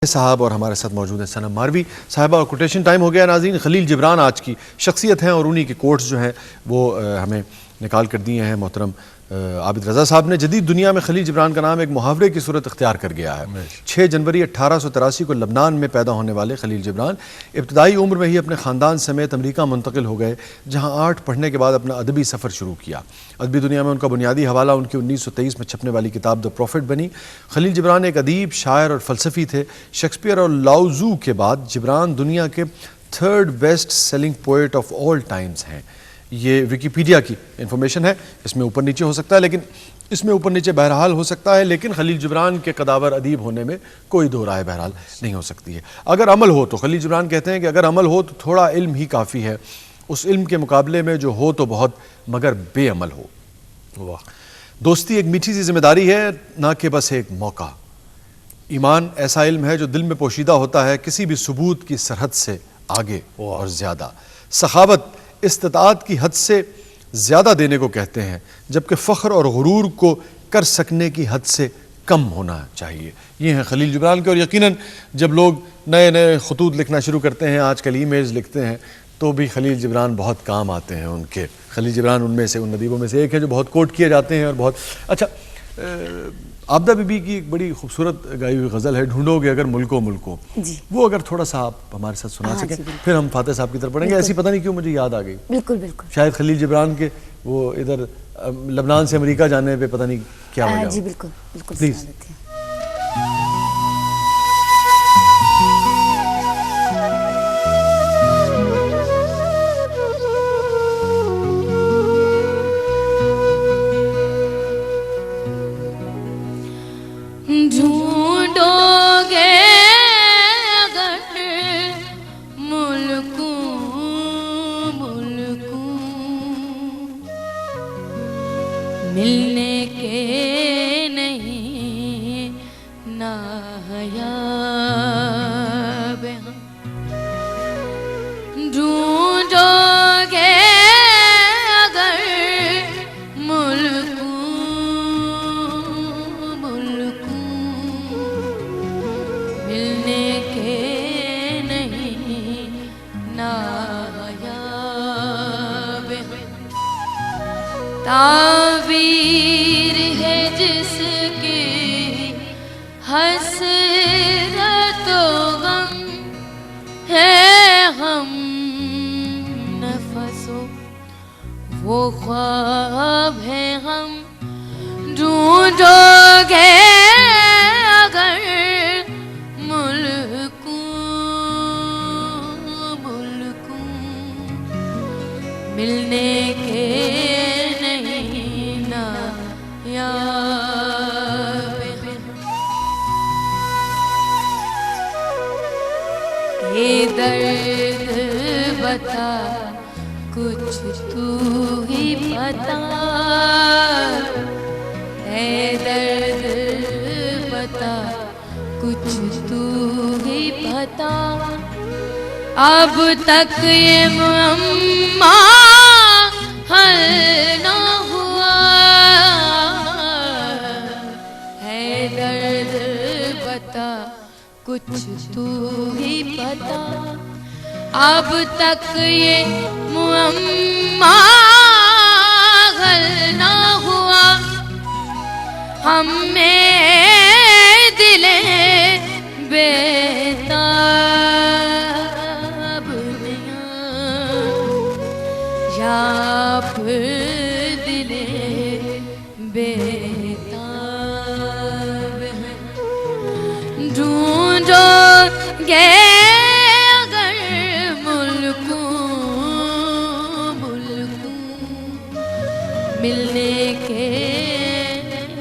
साहब और हमारे साथ मौजूद है सनम मारवी साहिबा। और कोटेशन टाइम हो गया नाज़रीन। खलील जिब्रान आज की शख्सियत हैं और उन्हीं के कोट्स जो हैं वो हमें निकाल कर दिए हैं। मोहतरम आबिद रज़ा साहब ने जदीद दुनिया में खलील जिब्रान का नाम एक मुहावरे की सूरत इख्तियार कर गया है। 6 जनवरी 1883 को लबनान में पैदा होने वाले खलील जिब्रान इब्तदाई उम्र में ही अपने ख़ानदान समेत अमरीका मुंतकिल हो गए, जहाँ आर्ट पढ़ने के बाद अपना अदबी सफ़र शुरू किया। अदबी दुनिया में उनका बुनियादी हवाला उनकी 1923 में छपने वाली किताब द प्रॉफिट बनी। खलील जिब्रान एक अदीब, शायर और फ़लसफ़ी थे। शेक्सपियर और लाओज़ू के बाद जिब्रान दुनिया के 3rd best selling poet of all times हैं। ये विकीपीडिया की इंफॉर्मेशन है, इसमें ऊपर नीचे हो सकता है, लेकिन इसमें ऊपर नीचे बहरहाल हो सकता है, लेकिन खलील जिब्रान के कदावर अदीब होने में कोई दो राय बहरहाल नहीं हो सकती है। अगर अमल हो तो खलील जिब्रान कहते हैं कि अगर अमल हो तो थोड़ा इल्म ही काफ़ी है, उस इल्म के मुकाबले में जो हो तो बहुत मगर बेअमल हो। वाह। दोस्ती एक मीठी सी जिम्मेदारी है, ना कि बस एक मौका। ईमान ऐसा इल्म है जो दिल में पोशीदा होता है, किसी भी सबूत की सरहद से आगे और ज़्यादा। सखावत इस्तिताअत की हद से ज़्यादा देने को कहते हैं, जबकि फ़ख्र और गुरूर को कर सकने की हद से कम होना चाहिए। ये हैं खलील जिब्रान के। और यकीनन जब लोग नए नए खतूत लिखना शुरू करते हैं, आजकल ईमेल्स लिखते हैं, तो भी खलील जिब्रान बहुत काम आते हैं उनके। खलील जिब्रान उनमें से, उन नदीबों में से एक है जो बहुत कोट किए जाते हैं। और बहुत अच्छा, आबदा बीबी की एक बड़ी खूबसूरत गाई हुई गज़ल है, ढूंढोगे अगर मुल्को मुल्को, वो अगर थोड़ा सा आप हमारे साथ सुना सकें, फिर हम फातिह साहब की तरफ पढ़ेंगे। ऐसी पता नहीं क्यों मुझे याद आ गई। बिल्कुल बिल्कुल। शायद खलील जिब्रान के वो इधर लबनान से अमेरिका जाने पे पता नहीं क्या वजह। जी बिल्कुल बिल्कुल, प्लीज। ढूंढोगे अगर मुल्को मुल्को, मिलने के नहीं नायाब हम। ढूंढोगे अगर मुल्को तावीर है जिसकी हसरत गम है, हम नफसो वो ख्वाब है हम। ढूंढोगे अगर मुल्को मुल्को, मिलने के ये दर्द बता कुछ तू ही बता, है दर्द बता कुछ तू ही बता। अब तक ये मुअम्मा हल न हुआ, है दर्द बता कुछ तू ही बता। अब तक ये मुअम्मा हल ना हुआ, हमें दिले बेताब या दिले बेताब हैं। ढूंढोगे अगर मुल्को मुल्को, मिलने के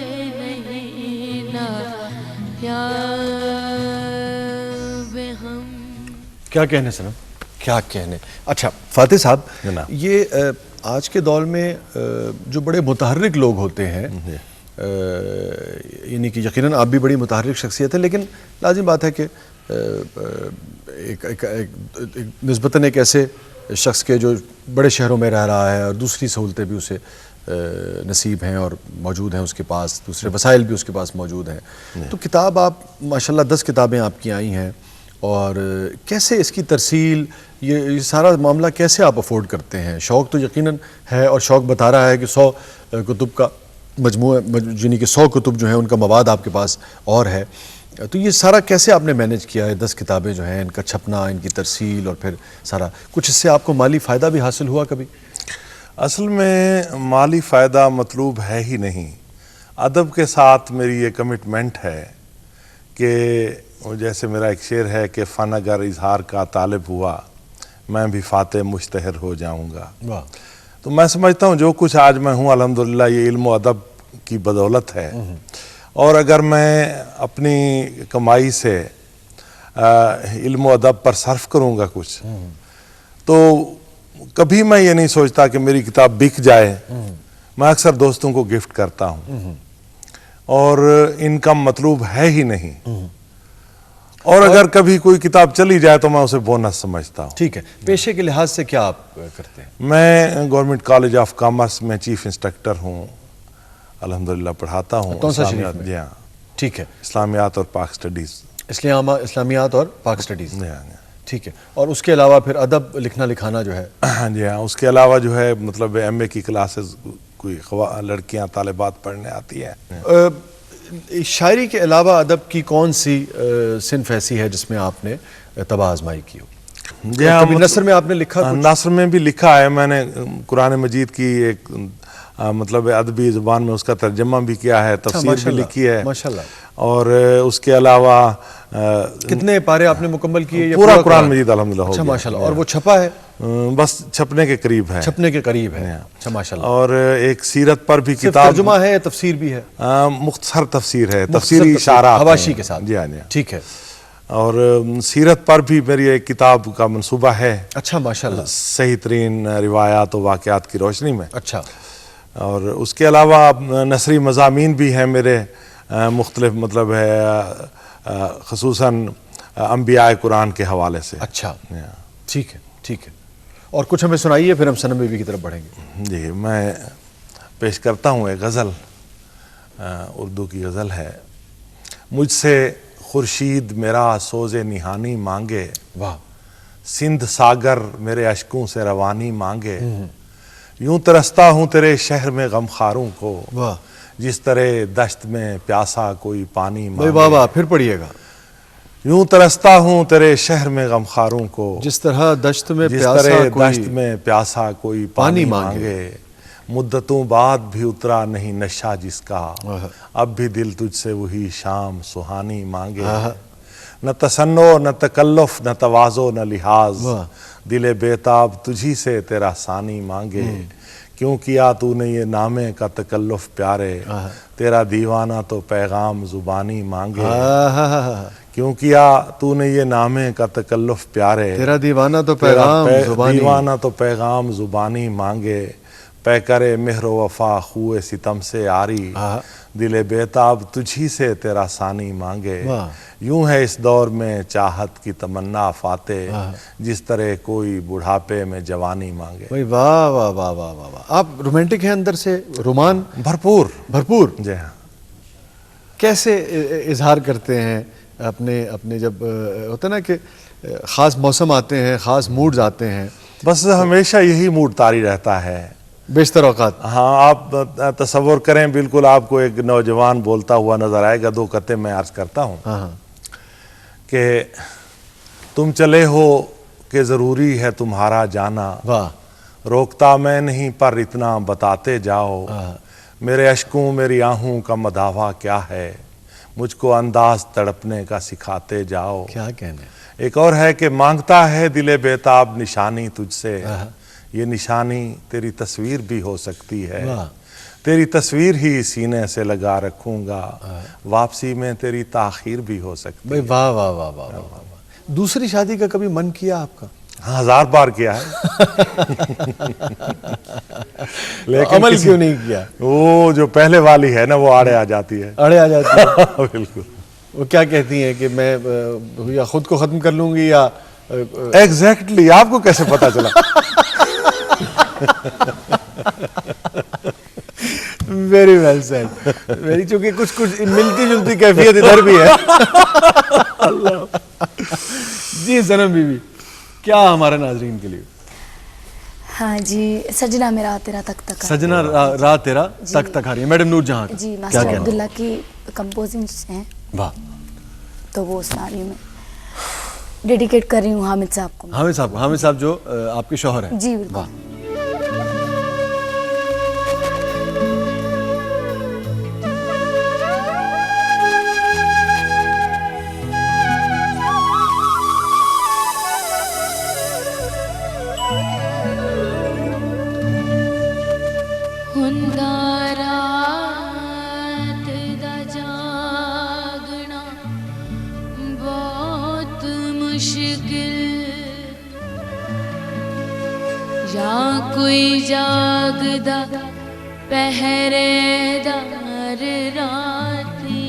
नहीं नायाब हम। क्या कहने सनम, क्या कहने। अच्छा फातिह साहब, ये आज के दौर में जो बड़े मुतहर्रिक लोग होते हैं, यानी कि यकीनन आप भी बड़ी मुतहर्रिक शख्सियत है, लेकिन लाजिम बात है कि निस्बतन एक ऐसे शख्स के जो बड़े शहरों में रह रहा है और दूसरी सहूलतें भी उसे नसीब हैं और मौजूद हैं उसके पास, दूसरे वसाइल भी उसके पास मौजूद हैं। तो किताब आप माशाल्लाह 10 किताबें आपकी आई हैं, और कैसे इसकी तरसील, ये सारा मामला कैसे आप अफोर्ड करते हैं? शौक़ तो यकीनन है, और शौक़ बता रहा है कि 100 कुतुब का मजमूआ, यानी कि 100 कुतुब जो हैं उनका मवाद आपके पास और है। तो ये सारा कैसे आपने मैनेज किया है? 10 किताबें जो हैं, इनका छपना, इनकी तरसील, और फिर सारा कुछ, इससे आपको माली फ़ायदा भी हासिल हुआ कभी? असल में माली फ़ायदा मतलूब है ही नहीं। अदब के साथ मेरी ये कमिटमेंट है कि जैसे मेरा एक शेर है कि फ़न अगर इजहार का तालिब हुआ, मैं भी फ़ाते मुश्तहर हो जाऊंगा। वाह। तो मैं समझता हूँ जो कुछ आज मैं हूँ अल्हम्दुलिल्लाह ये इल्म व अदब की बदौलत है। और अगर मैं अपनी कमाई से इल्म व अदब पर सर्फ करूँगा कुछ, तो कभी मैं ये नहीं सोचता कि मेरी किताब बिक जाए। मैं अक्सर दोस्तों को गिफ्ट करता हूँ, और इनकम मतलूब है ही नहीं। और अगर कभी कोई किताब चली जाए तो मैं उसे बोनस समझता हूँ। ठीक है, पेशे के लिहाज से क्या आप करते हैं? मैं गवर्नमेंट कॉलेज ऑफ कॉमर्स में चीफ इंस्ट्रक्टर हूँ, अल्हम्दुलिल्लाह पढ़ाता हूँ। कौन सा शरीफ में? जी हाँ, ठीक है, इस्लामियात और पाक स्टडीज़। इस्लामियात और पाक स्टडीज़। जी हाँ, ठीक है, और उसके अलावा फिर अदब लिखना लिखाना जो है? हाँ जी हाँ, उसके अलावा जो है मतलब MA की क्लासेस कोई लड़कियाँ तालिबात पढ़ने आती हैं। शायरी के अलावा अदब की कौन सी सिन्फ ऐसी है जिसमें आपने तबाह आजमाई की हो? जी हाँ, कभी नस्र में आपने लिखा कुछ? नस्र में भी लिखा है मैंने। कुरान मजीद की एक मतलब अदबी ज़ुबान में उसका तर्जमा भी किया है, तफसीर भी लिखी है माशाल्लाह। और उसके अलावा कितने पारे आपने मुकम्मल किए? पूरा कुरान मजीद अल्हम्दुलिल्लाह हो अच्छा गया। माशाल्लाह। और वो छपा है? बस छपने के करीब है। छपने के करीब है। अच्छा माशाल्लाह। और एक सीरत पर भी सिर्फ किताब, तर्जुमा है या तफसीर भी है? मुख्तसर तफसीर है, मुख्तसर तफसीरी तफसीर, इशारा हवाशी के साथ। जी हाँ, जी हाँ। ठीक है। और सीरत पर भी मेरी एक किताब का मंसूबा है। अच्छा माशाल्लाह। सही तरीन रिवायात और वाक़यात की रोशनी में। अच्छा। और उसके अलावा नसरी मज़ामीन भी हैं मेरे, मुख्तलिफ मतलब है ख़ुसूसन अंबियाए कुरान के हवाले से। अच्छा, ठीक है, ठीक है। और कुछ हमें सुनाइए, फिर हम सनम बीबी की तरफ बढ़ेंगे। जी, मैं पेश करता हूँ एक गज़ल, उर्दू की गज़ल है। मुझसे खुर्शीद मेरा सोज़े निहानी मांगे, वाह। सिंध सागर मेरे अश्कों से रवानी मांगे, यूं तरसता हूँ तेरे शहर में गमखारों को, वाह। जिस तरह दश्त में प्यासा कोई पानी मांगे। वाह वाह, फिर पढ़िएगा। यूं तरसता हूँ तेरे शहर में गमखारों को, जिस तरह दश्त में जिस प्यासा तरह कोई दश्त में प्यासा कोई पानी मांगे। मुद्दतों बाद भी उतरा नहीं नशा जिसका, अब भी दिल तुझसे वही शाम सुहानी मांगे। न तसन्नो न तकल्लुफ न तवाज़ो न लिहाज, दिले बेताब तुझी से तेरा सानी मांगे। क्यों किया तूने ये नामे का तकल्लुफ प्यारे, तेरा दीवाना तो पैगाम जुबानी मांगे। क्यों किया तूने ये नामे का तकल्लुफ प्यारे, तेरा दीवाना तो पैगाम जुबानी, दीवाना तो पैगाम जुबानी मांगे। पै करे मेहरो वफा खुए सितम से आरी, दिले बेताब तुझी से तेरा सानी मांगे। यूं है इस दौर में चाहत की तमन्ना फाते, जिस तरह कोई बुढ़ापे में जवानी मांगे। भाई वाह वाह वाह वाह वाह वाह। आप रोमांटिक हैं अंदर से, रोमान भरपूर भरपूर। जी हाँ। कैसे इजहार करते हैं अपने अपने, जब होता है ना कि ख़ास मौसम आते हैं, ख़ास मूड्स आते हैं? बस हमेशा यही मूड तारी रहता है बेशतर औकात। हाँ, आप तसव्वुर करें, बिल्कुल आपको एक नौजवान बोलता हुआ नजर आएगा। दो कते मैं अर्ज करता हूँ कि तुम चले हो कि ज़रूरी है तुम्हारा जाना, वाह। रोकता मैं नहीं पर इतना बताते जाओ। मेरे अश्कों मेरी आहूं का मदावा क्या है, मुझको अंदाज तड़पने का सिखाते जाओ। क्या कहने। एक और है कि मांगता है दिले बेताब निशानी तुझसे, ये निशानी तेरी तस्वीर भी हो सकती है। तेरी तस्वीर ही सीने से लगा रखूंगा, वापसी में तेरी ताखीर भी हो सकती है। वाह वाह वाह वाह वाह। दूसरी शादी का कभी मन किया आपका? हाँ, 1000 बार किया है। लेकिन अमल क्यों नहीं किया? वो जो पहले वाली है ना, वो आड़े आ जाती है। आड़े आ जाती है। बिल्कुल। वो क्या कहती हैं कि मैं या खुद को खत्म कर लूंगी या एग्जैक्टली आपको कैसे पता चला? Very well said. मेरी चूंकि कुछ कुछ मिलती जुलती कैफियत इधर भी है। जी सनम बीबी, क्या हमारे नाजरीन के लिए? हाँ जी, सजना मेरा तेरा तक तक सजना रात तेरा तक तक आ रही है, मैडम नूर जहां जी, क्या मास्टर कहना? अब्दुल्ला की कंपोजिंग है, वाह। तो वो सुना रही हूँ मैं, डेडिकेट कर रही हूँ हामिद साहब को। हामिद साहब जो आपके शौहर हैं। जी बिल्कुल। वाह। हुंदा रात दा जागना बहुत मुश्किल, या कोई जागदा पहरेदार राती,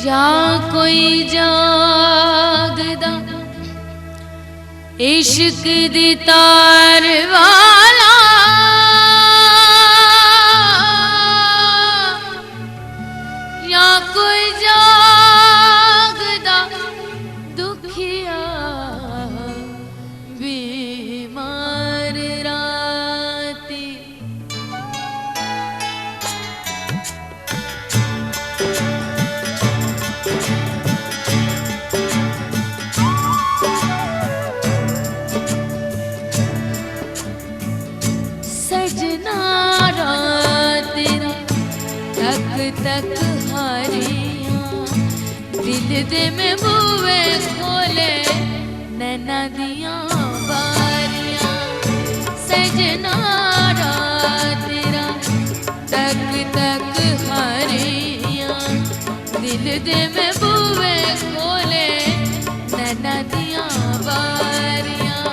या कोई जागदा इश्क दी तार वाला, या कोई जागदा दुखिया बीमार राती। सजना रात तक तक हारियां, दिल दे में बुए खोले नैना दियां बारियां। सजना रात तक तक हारियां, दिल दे में बुए खोले नैना दियां बारियां।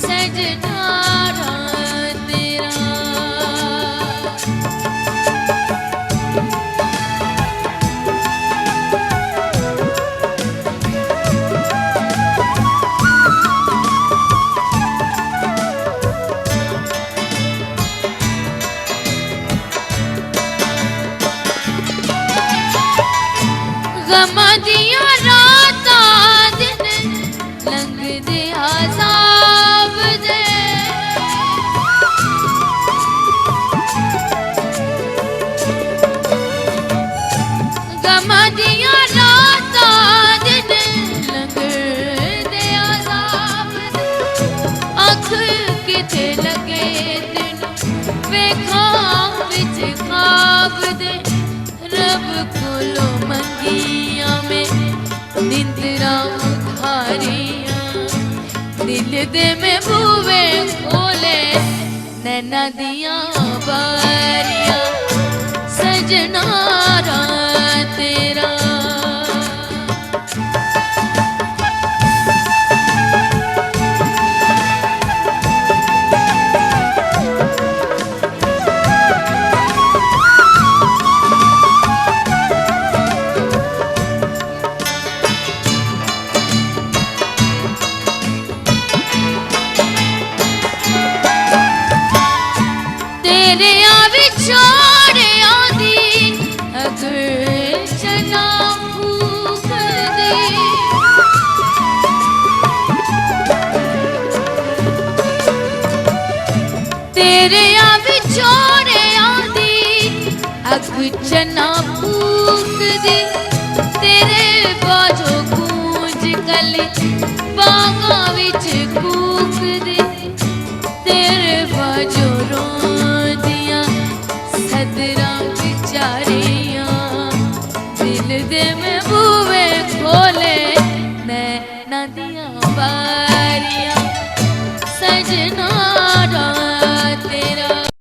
सजना गमा दिया राता दिन लंघ दे आज़ाब दे, गमा दिया राता दिन लंघ दे आज़ाब दे। अख किथे लगे दिन वेखा विच ख्वाब दे, रब कोलो मंगियां में निंदरा उधारियां। दिल दे में बुए खोले नैना दियां बारियां। सजना रात तेरा तेरे आवे छोड़े आंदी अगर चना फूक दे। तेरे आवे छोड़े आंदी अगर चना फूक दे। तेरे बाजो गूंज कल बागा विच कूक दे। तेरे बाजो रोंदियां सदरां बिचारियां। दिल दे में बुए खोले नैना दियां बारियां। सजना